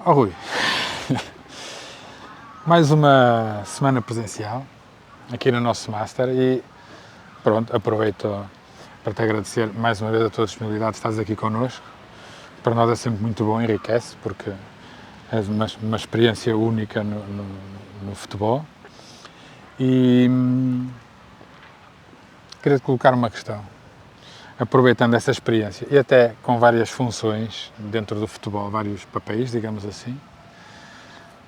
Oh, Rui, mais uma semana presencial aqui no nosso Master e pronto, aproveito para te agradecer mais uma vez a tua disponibilidade de estares aqui connosco. Para nós é sempre muito bom, enriquece, porque é uma experiência única no futebol. E queria-te colocar uma questão, aproveitando essa experiência e até com várias funções dentro do futebol, vários papéis, digamos assim,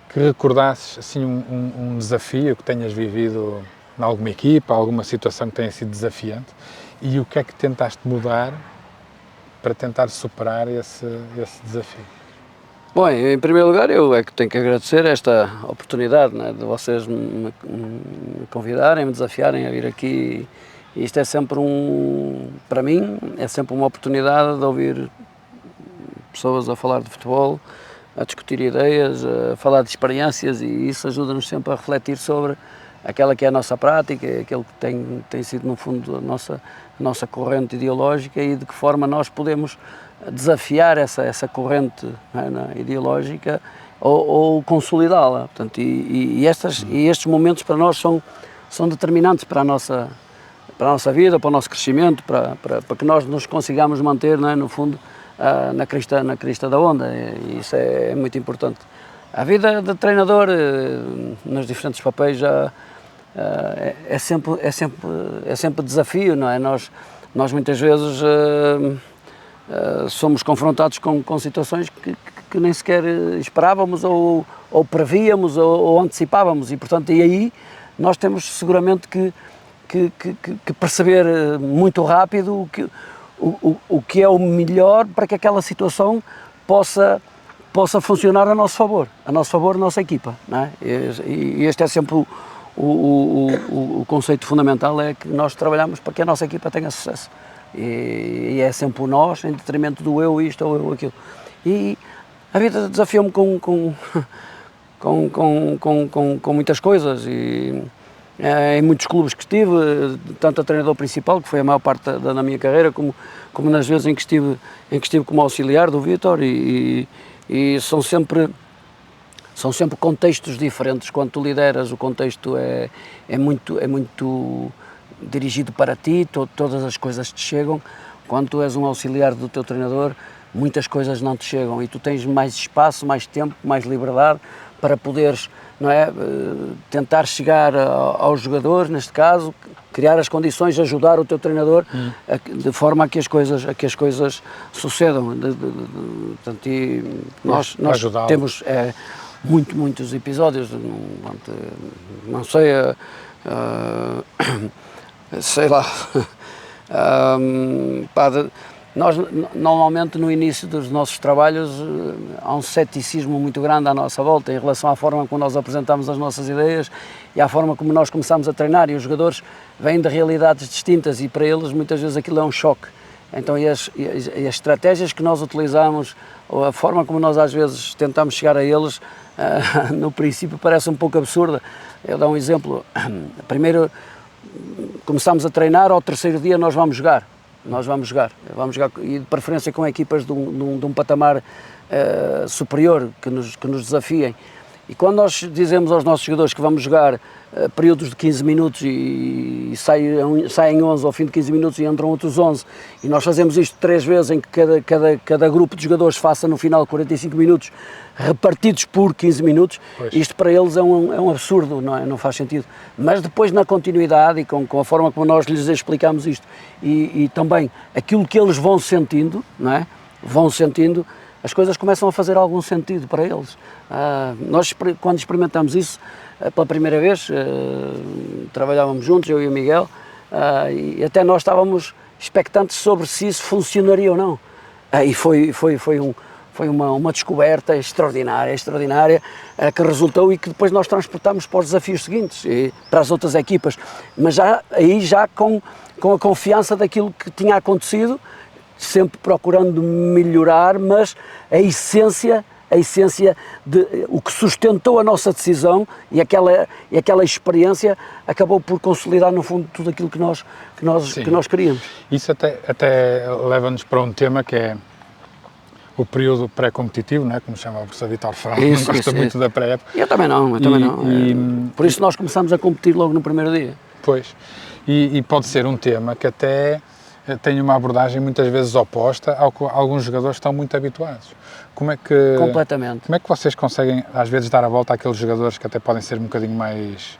que recordasses assim, um desafio que tenhas vivido em alguma equipa, alguma situação que tenha sido desafiante e o que é que tentaste mudar para tentar superar esse desafio. Bom, em primeiro lugar, eu é que tenho que agradecer esta oportunidade, né, de vocês me convidarem, me desafiarem a vir aqui. Isto é sempre para mim, é sempre uma oportunidade de ouvir pessoas a falar de futebol, a discutir ideias, a falar de experiências, e isso ajuda-nos sempre a refletir sobre aquela que é a nossa prática, aquilo que tem sido no fundo a nossa corrente ideológica e de que forma nós podemos desafiar essa corrente, né, ideológica ou consolidá-la. Portanto, estes momentos para nós são determinantes para a nossa vida, para o nosso crescimento, para que nós nos consigamos manter, né, no fundo, na crista da onda, e isso é muito importante. A vida de treinador, nos diferentes papéis, é sempre desafio, não é? Nós muitas vezes somos confrontados com situações que nem sequer esperávamos ou prevíamos ou antecipávamos, e portanto aí nós temos seguramente que perceber muito rápido o que é o melhor para que aquela situação possa funcionar a nosso favor, a nossa equipa, não é? E este é sempre o conceito fundamental, é que nós trabalhamos para que a nossa equipa tenha sucesso. E é sempre o nós, em detrimento do eu isto ou eu aquilo. E a vida desafiou-me com muitas coisas, e em muitos clubes que estive, tanto a treinador principal, que foi a maior parte da minha carreira, como nas vezes em que estive como auxiliar do Vítor, e são sempre contextos diferentes. Quando tu lideras, o contexto é muito dirigido para ti, todas as coisas te chegam. Quando tu és um auxiliar do teu treinador, muitas coisas não te chegam e tu tens mais espaço, mais tempo, mais liberdade para poderes, não é, tentar chegar aos jogadores, neste caso, criar as condições, ajudar o teu treinador de forma a que as coisas sucedam. Portanto, nós temos muitos episódios, não sei, sei lá, nós normalmente no início dos nossos trabalhos há um ceticismo muito grande à nossa volta em relação à forma como nós apresentamos as nossas ideias e à forma como nós começamos a treinar, e os jogadores vêm de realidades distintas e para eles muitas vezes aquilo é um choque. Então as estratégias que nós utilizamos, ou a forma como nós às vezes tentamos chegar a eles, no princípio parece um pouco absurda. Eu dou um exemplo. Primeiro começamos a treinar, ao terceiro dia nós vamos jogar e de preferência com equipas de um patamar superior, que nos desafiem. E quando nós dizemos aos nossos jogadores que vamos jogar períodos de 15 minutos e saem 11 ao fim de 15 minutos e entram outros 11, e nós fazemos isto 3 vezes, em que cada grupo de jogadores faça no final 45 minutos repartidos por 15 minutos, pois. Isto para eles é um absurdo, não é? Não faz sentido. Mas depois, na continuidade e com a forma como nós lhes explicamos isto e também aquilo que eles vão sentindo, não é? As coisas começam a fazer algum sentido para eles. Nós, quando experimentamos isso pela primeira vez, trabalhávamos juntos, eu e o Miguel, e até nós estávamos expectantes sobre se isso funcionaria ou não. E foi uma descoberta extraordinária, que resultou e que depois nós transportámos para os desafios seguintes e para as outras equipas, mas já com a confiança daquilo que tinha acontecido, sempre procurando melhorar, mas a essência de o que sustentou a nossa decisão e aquela experiência acabou por consolidar no fundo tudo aquilo que nós queríamos. Isso até leva-nos para um tema que é o período pré-competitivo, não é? Como chama o professor Vítor Frade, não gosta muito da pré-época. Eu também não. Por isso nós começamos a competir logo no primeiro dia. Pois, e pode ser um tema que até tem uma abordagem muitas vezes oposta ao que alguns jogadores estão muito habituados. Completamente. Como é que vocês conseguem, às vezes, dar a volta àqueles jogadores que até podem ser um bocadinho mais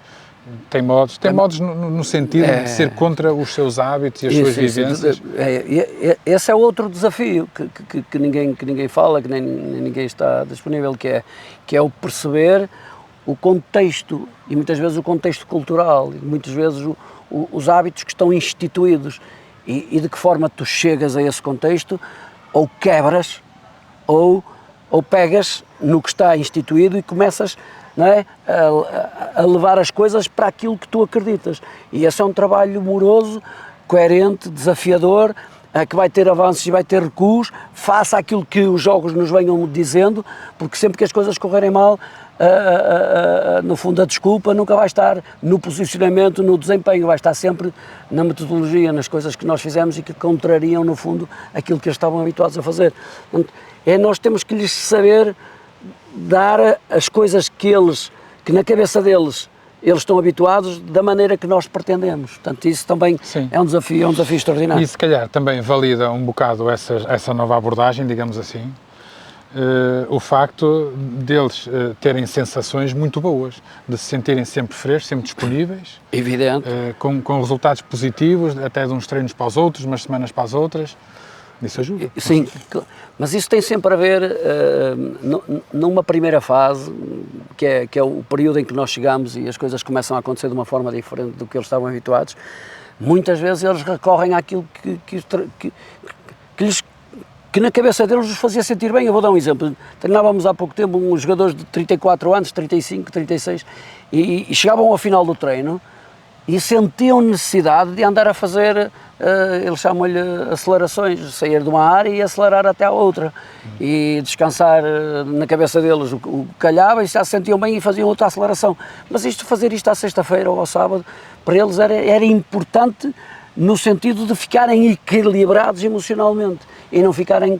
teimosos no sentido de ser contra os seus hábitos e as suas vivências? Esse é outro desafio que ninguém fala, que nem ninguém está disponível, que é o perceber o contexto, e muitas vezes o contexto cultural, e muitas vezes os hábitos que estão instituídos, e de que forma tu chegas a esse contexto, ou quebras, ou pegas no que está instituído e começas, não é, a levar as coisas para aquilo que tu acreditas. E esse é um trabalho moroso, coerente, desafiador, que vai ter avanços e vai ter recuos, faça aquilo que os jogos nos venham dizendo, porque sempre que as coisas correrem mal, no fundo a desculpa nunca vai estar no posicionamento, no desempenho, vai estar sempre na metodologia, nas coisas que nós fizemos e que contrariam no fundo aquilo que eles estavam habituados a fazer. Portanto, nós temos que lhes saber dar as coisas que na cabeça deles eles estão habituados da maneira que nós pretendemos. Portanto, isso também é um desafio extraordinário. E se calhar também valida um bocado essa nova abordagem, digamos assim, o facto deles terem sensações muito boas, de se sentirem sempre frescos, sempre disponíveis. Evidente. Com resultados positivos, até de uns treinos para os outros, umas semanas para as outras. Isso ajuda. Sim, mas isso tem sempre a ver, numa primeira fase, que é o período em que nós chegamos e as coisas começam a acontecer de uma forma diferente do que eles estavam habituados. Muitas vezes eles recorrem àquilo que na cabeça deles os fazia sentir bem. Eu vou dar um exemplo. Treinávamos há pouco tempo uns jogadores de 34 anos, 35, 36, e chegavam ao final do treino e sentiam necessidade de andar a fazer, eles chamam-lhe acelerações, sair de uma área e acelerar até à outra, e descansar na cabeça deles o que calhava, e já se sentiam bem e faziam outra aceleração. Mas fazer isto à sexta-feira ou ao sábado, para eles era importante no sentido de ficarem equilibrados emocionalmente e não ficarem,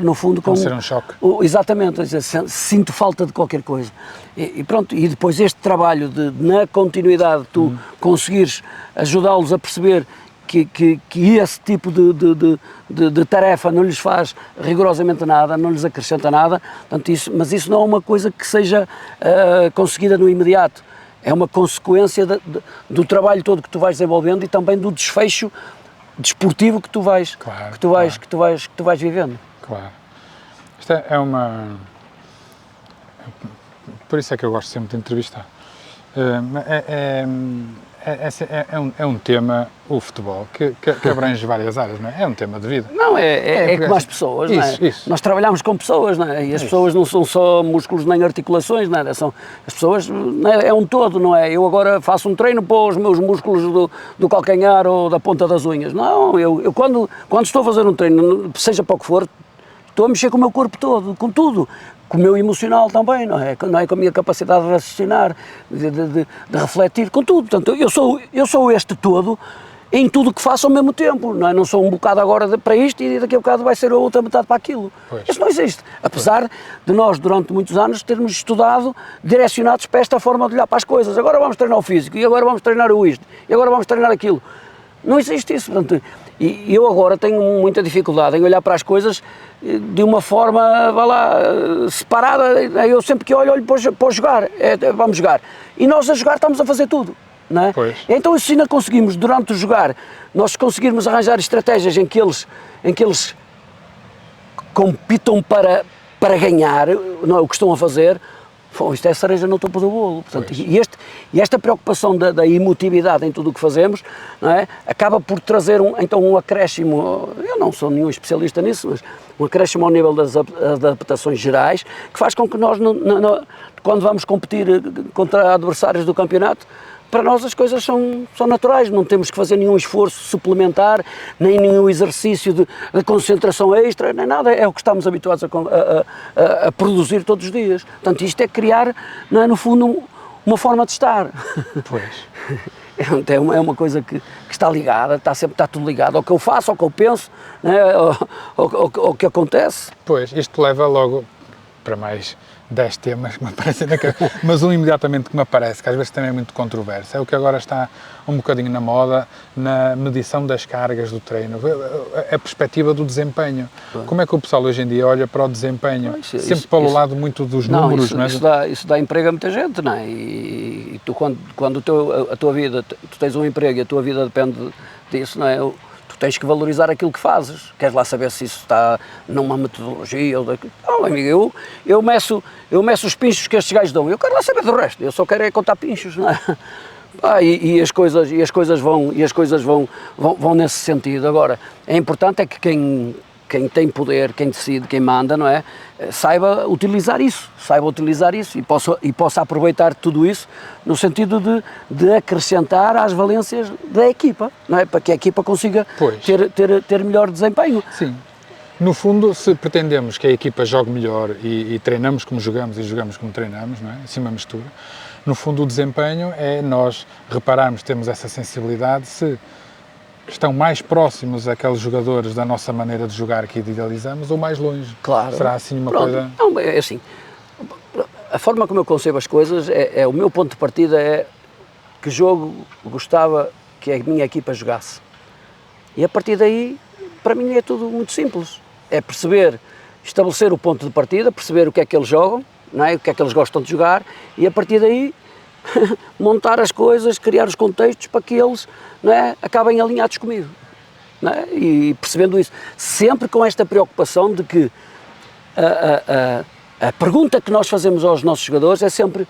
no fundo, com... Não ser um choque. Exatamente, sinto falta de qualquer coisa. E pronto, e depois este trabalho na continuidade, tu conseguires ajudá-los a perceber que esse tipo de tarefa não lhes faz rigorosamente nada, não lhes acrescenta nada, portanto, mas isso não é uma coisa que seja conseguida no imediato. É uma consequência do trabalho todo que tu vais desenvolvendo e também do desfecho desportivo que tu vais vivendo. Claro. Isto é uma... Por isso é que eu gosto sempre de entrevistar. É um tema, o futebol, que abrange várias áreas, não é? É um tema de vida. Não, é como as pessoas, não é? Isso. Nós trabalhamos com pessoas, não é? E as pessoas não são só músculos nem articulações, não é? As pessoas, não é? É um todo, não é? Eu agora faço um treino para os meus músculos do calcanhar ou da ponta das unhas. Não, eu quando estou a fazer um treino, seja para o que for, estou a mexer com o meu corpo todo, com tudo. Com o meu emocional também, não é? Com a minha capacidade de raciocinar, de refletir, com tudo. Portanto, eu sou este todo em tudo o que faço ao mesmo tempo, não é? Não sou um bocado agora para isto e daqui a bocado vai ser a outra metade para aquilo. Pois. Isso não existe. Apesar de nós, durante muitos anos, termos estudado, direcionados para esta forma de olhar para as coisas. Agora vamos treinar o físico, e agora vamos treinar o isto, e agora vamos treinar aquilo. Não existe isso. Portanto, e eu agora tenho muita dificuldade em olhar para as coisas de uma forma, vá lá, separada. Eu sempre que olho para jogar, vamos jogar. E nós a jogar estamos a fazer tudo, não é? Pois. Então se ainda conseguimos, durante o jogar, nós conseguirmos arranjar estratégias em que eles compitam para ganhar, não é, o que estão a fazer, isto é a cereja no topo do bolo. Portanto, e esta preocupação da emotividade em tudo o que fazemos, não é, acaba por trazer um acréscimo. Eu não sou nenhum especialista nisso, mas um acréscimo ao nível das adaptações gerais, que faz com que nós, quando vamos competir contra adversários do campeonato, para nós as coisas são naturais, não temos que fazer nenhum esforço suplementar, nem nenhum exercício de concentração extra, nem nada, é o que estamos habituados a produzir todos os dias. Portanto, isto é criar, não é, no fundo, uma forma de estar. Pois. É uma coisa que está ligada, está tudo ligado ao que eu faço, ao que eu penso, né? ao que acontece. Pois, isto leva logo para mais 10 temas que me aparecem na cabeça, mas um imediatamente que me aparece, que às vezes também é muito controverso, é o que agora está um bocadinho na moda, na medição das cargas do treino, a perspectiva do desempenho. Como é que o pessoal hoje em dia olha para o desempenho? Sempre pelo lado muito dos números, não é? Isso dá emprego a muita gente, não é? E tu, quando a tua vida, tu tens um emprego e a tua vida depende disso, não é? Tens que valorizar aquilo que fazes. Queres lá saber se isso está numa metodologia ou daquilo? Não, amigo, eu meço os pinchos que estes gajos dão. Eu quero lá saber do resto. Eu só quero é contar pinchos, não é? E as coisas vão nesse sentido. Agora, é importante é que quem tem poder, quem decide, quem manda, não é? Saiba utilizar isso e possa aproveitar tudo isso no sentido de acrescentar às valências da equipa, não é? Para que a equipa consiga ter melhor desempenho. Sim. No fundo, se pretendemos que a equipa jogue melhor e treinamos como jogamos e jogamos como treinamos, não é? Assim uma mistura, no fundo o desempenho é nós repararmos, temos essa sensibilidade, se estão mais próximos aqueles jogadores da nossa maneira de jogar que idealizamos ou mais longe. Claro. Será assim uma coisa... Não, é assim, a forma como eu concebo as coisas, o meu ponto de partida é que jogo gostava que a minha equipa jogasse. E a partir daí, para mim é tudo muito simples. É perceber, estabelecer o ponto de partida, perceber o que é que eles jogam, não é? O que é que eles gostam de jogar e a partir daí montar as coisas, criar os contextos para que eles, não é, acabem alinhados comigo, não é? E percebendo isso, sempre com esta preocupação de que a pergunta que nós fazemos aos nossos jogadores é sempre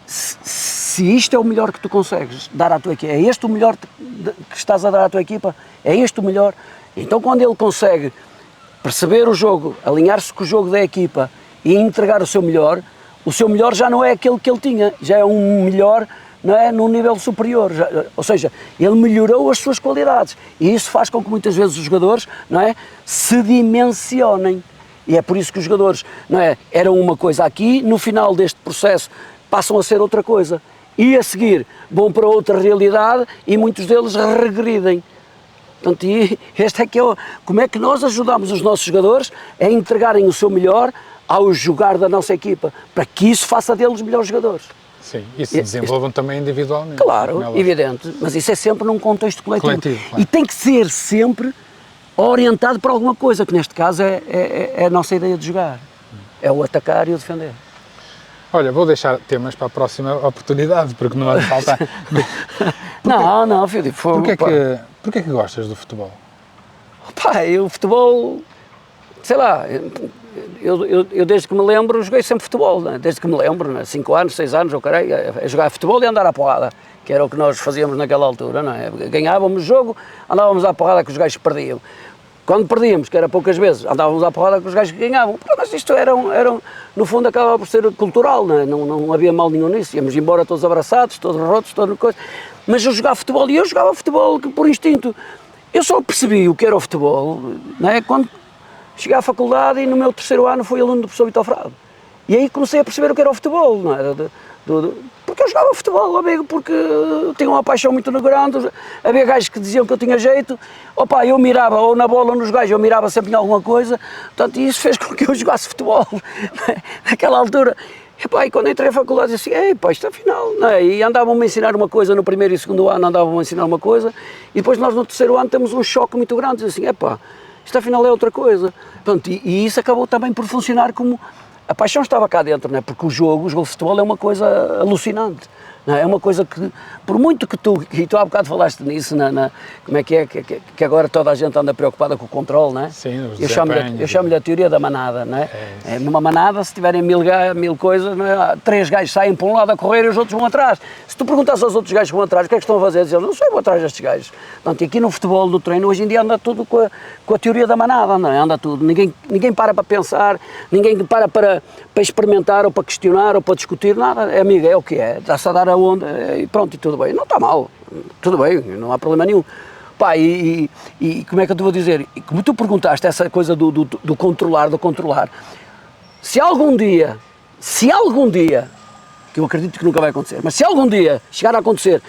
se isto é o melhor que tu consegues dar à tua equipa, é este o melhor que estás a dar à tua equipa, é este o melhor. Então quando ele consegue perceber o jogo, alinhar-se com o jogo da equipa e entregar o seu melhor já não é aquele que ele tinha, já é um melhor, não é, num nível superior, ou seja, ele melhorou as suas qualidades e isso faz com que muitas vezes os jogadores, não é, se dimensionem e é por isso que os jogadores, não é, eram uma coisa aqui, no final deste processo passam a ser outra coisa e a seguir vão para outra realidade e muitos deles regridem. Portanto, este é que como é que nós ajudamos os nossos jogadores a entregarem o seu melhor ao jogar da nossa equipa, para que isso faça deles melhores jogadores. Sim, e se desenvolvam também individualmente. Claro, evidente, mas isso é sempre num contexto coletivo. Claro. E tem que ser sempre orientado para alguma coisa, que neste caso é a nossa ideia de jogar. É o atacar e o defender. Olha, vou deixar temas para a próxima oportunidade, porque não há de faltar. Não, Filipe. Porquê que gostas do futebol? O futebol, sei lá, eu desde que me lembro joguei sempre futebol, né? Desde que me lembro, 5 anos, 6 anos, a jogar futebol e andar à porrada, que era o que nós fazíamos naquela altura, não é? Ganhávamos o jogo, andávamos à porrada que os gajos perdiam. Quando perdíamos, que era poucas vezes, andávamos à porrada que os gajos ganhavam. Mas isto era no fundo acabava por ser cultural, não é? Não havia mal nenhum nisso, íamos embora todos abraçados, todos rotos, toda coisa. Mas eu jogava futebol e eu jogava futebol por instinto. Eu só percebi o que era o futebol, não é? Quando cheguei à faculdade e no meu 3º ano fui aluno do professor Vitor Frado. E aí comecei a perceber o que era o futebol, não é? Porque eu jogava futebol, amigo, porque tinha uma paixão muito grande, havia gajos que diziam que eu tinha jeito, eu mirava ou na bola ou nos gajos, eu mirava sempre em alguma coisa, portanto, isso fez com que eu jogasse futebol, naquela altura. E quando entrei à faculdade, disse assim, isto afinal, não é? E andavam-me a ensinar uma coisa, no 1º e 2º ano andavam-me a ensinar uma coisa, e depois nós no 3º ano temos um choque muito grande, diz assim, isto afinal é outra coisa. Portanto, e isso acabou também por funcionar como... A paixão estava cá dentro, não é? Porque o jogo de futebol é uma coisa alucinante. Não é? É uma coisa que, por muito que tu há bocado falaste nisso, como é que agora toda a gente anda preocupada com o controle, não é? Sim, eu chamo-lhe a teoria da manada, não é? Numa manada, se tiverem mil coisas, não é? 3 gajos saem para um lado a correr e os outros vão atrás. Se tu perguntas aos outros gajos que vão atrás, o que é que estão a fazer? Dizem, não sei, vou atrás destes gajos. Portanto, e aqui no futebol, no treino, hoje em dia anda tudo com a teoria da manada, não é? Anda tudo. Ninguém para pensar, ninguém para experimentar ou para questionar ou para discutir, nada. Amigo, é o que é. Está-se a dar a onda e pronto, e tudo bem. Não está mal, tudo bem, não há problema nenhum. E como é que eu te vou dizer? E como tu perguntaste essa coisa do controlar, se algum dia, que eu acredito que nunca vai acontecer, mas se algum dia chegar a acontecer,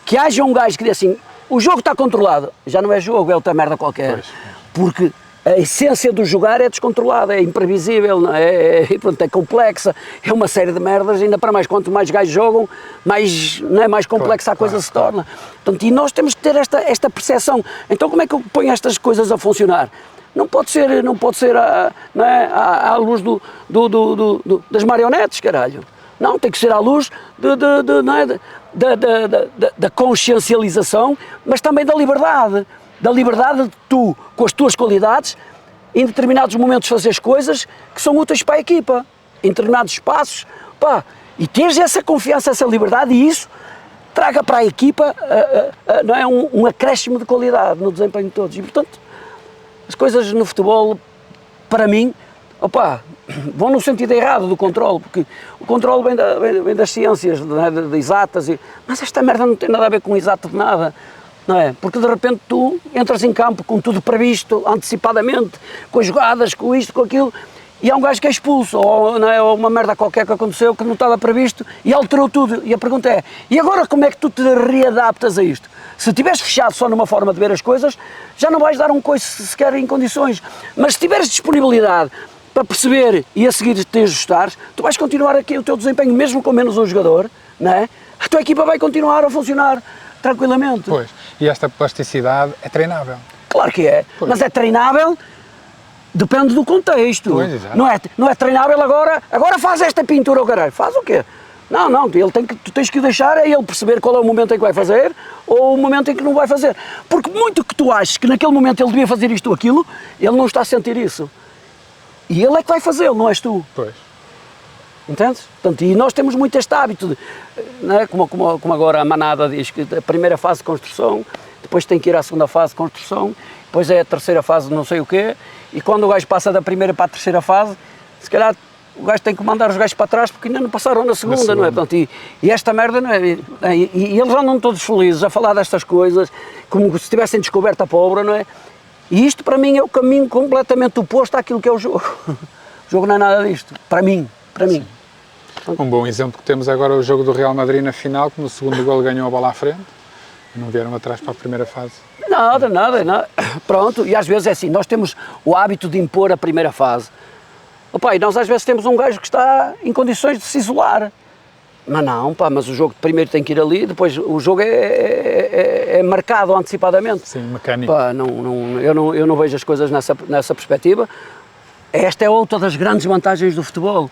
que haja um gajo que diz assim, o jogo está controlado, já não é jogo, é outra merda qualquer. Pois. Porque a essência do jogar é descontrolada, é imprevisível, não é? Pronto, é complexa, é uma série de merdas, ainda para mais, quanto mais gajos jogam, mais, não é, mais complexa a coisa se torna. Portanto, e nós temos que ter esta percepção. Então como é que eu ponho estas coisas a funcionar? Não pode ser não é, à luz das marionetes, caralho. Não, tem que ser à luz não é, da consciencialização, mas também da liberdade. Da liberdade de tu, com as tuas qualidades, em determinados momentos fazeres coisas que são úteis para a equipa, em determinados espaços, pá, e teres essa confiança, essa liberdade, e isso traga para a equipa não é, um acréscimo de qualidade no desempenho de todos. E, portanto, as coisas no futebol, para mim, opa, vão no sentido errado do controle, porque o controle vem das ciências, de exatas, mas esta merda não tem nada a ver com exato de nada. Não é? Porque de repente tu entras em campo com tudo previsto, antecipadamente, com as jogadas, com isto, com aquilo, e há um gajo que é expulso, ou, não é, ou uma merda qualquer que aconteceu que não estava previsto e alterou tudo. E a pergunta é, e agora como é que tu te readaptas a isto? Se estiveres fechado só numa forma de ver as coisas, já não vais dar um coice sequer em condições. Mas se tiveres disponibilidade para perceber e a seguir te ajustares, tu vais continuar aqui o teu desempenho, mesmo com menos um jogador, não é? A tua equipa vai continuar a funcionar tranquilamente. Pois, e esta plasticidade é treinável. Claro que é, pois. Mas é treinável, depende do contexto. Pois, não é treinável agora faz esta pintura ao caralho. Faz o quê? Não, tu tens que deixar a ele perceber qual é o momento em que vai fazer ou o momento em que não vai fazer. Porque muito que tu achas que naquele momento ele devia fazer isto ou aquilo, ele não está a sentir isso. E ele é que vai fazê-lo, não és tu. Pois. Entendes? Portanto, e nós temos muito este hábito, de, não é? Como agora a manada diz, que a primeira fase de construção, depois tem que ir à segunda fase de construção, depois é a terceira fase de não sei o quê, e quando o gajo passa da primeira para a terceira fase, se calhar o gajo tem que mandar os gajos para trás porque ainda não passaram na segunda, não é? Portanto, e esta merda, não é? E eles andam todos felizes a falar destas coisas, como se tivessem descoberto a pólvora, não é? E isto para mim é o caminho completamente oposto àquilo que é o jogo. O jogo não é nada disto, para mim. Sim. Um bom exemplo que temos agora é o jogo do Real Madrid na final, que no segundo golo ganhou a bola à frente e não vieram atrás para a primeira fase. Nada. Pronto, e às vezes é assim, nós temos o hábito de impor a primeira fase. Opa, e nós às vezes temos um gajo que está em condições de se isolar. Mas não, pá, mas o jogo primeiro tem que ir ali, depois o jogo é marcado antecipadamente. Sim, mecânico. Pá, eu não vejo as coisas nessa perspectiva. Esta é outra das grandes vantagens do futebol,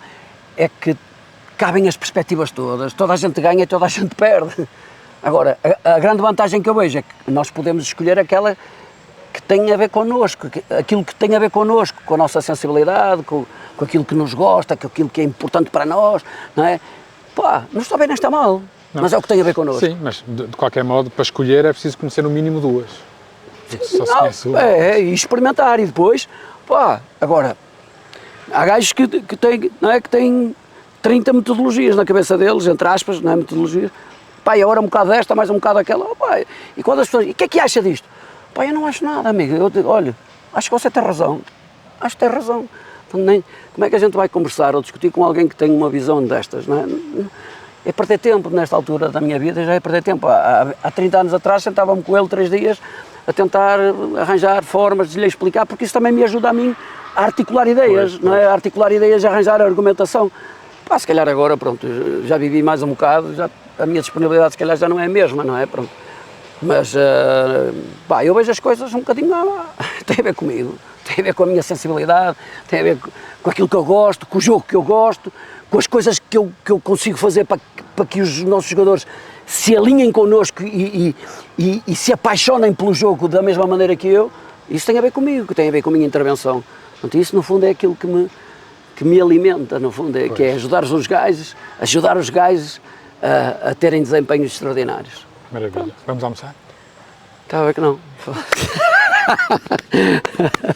é que cabem as perspectivas todas, toda a gente ganha e toda a gente perde. Agora, a grande vantagem que eu vejo é que nós podemos escolher aquela que tem a ver connosco, aquilo que tem a ver connosco, com a nossa sensibilidade, com aquilo que nos gosta, com aquilo que é importante para nós, não é? Pá, não está bem nem está mal, não. Mas é o que tem a ver connosco. Sim, mas de qualquer modo, para escolher é preciso conhecer no mínimo duas. Só se conhece uma. E experimentar e depois, pá, agora, há gajos que têm 30 metodologias na cabeça deles, entre aspas, não é metodologias, pá, e agora um bocado desta, mais um bocado daquela, pá, e quando as pessoas, e o que é que acha disto? Pá, eu não acho nada, amigo, eu digo, olha, acho que você tem razão, acho que tem razão. Então, como é que a gente vai conversar ou discutir com alguém que tem uma visão destas, não é? É perder tempo nesta altura da minha vida, já é perder tempo. Há 30 anos atrás sentava-me com ele 3 dias a tentar arranjar formas de lhe explicar, porque isso também me ajuda a mim a articular ideias, não é? A articular ideias e arranjar a argumentação. Pá, se calhar agora, pronto, já vivi mais um bocado, a minha disponibilidade se calhar já não é a mesma, não é? Pronto. Mas, pá, eu vejo as coisas um bocadinho, tem a ver comigo, tem a ver com a minha sensibilidade, tem a ver com aquilo que eu gosto, com o jogo que eu gosto, com as coisas que eu consigo fazer para que os nossos jogadores se alinhem connosco e se apaixonem pelo jogo da mesma maneira que eu. Isso tem a ver comigo, tem a ver com a minha intervenção. Portanto, isso no fundo é aquilo que me alimenta, no fundo, que é ajudar os gajos a terem desempenhos extraordinários. Maravilha. Vamos almoçar? Está a ver que não.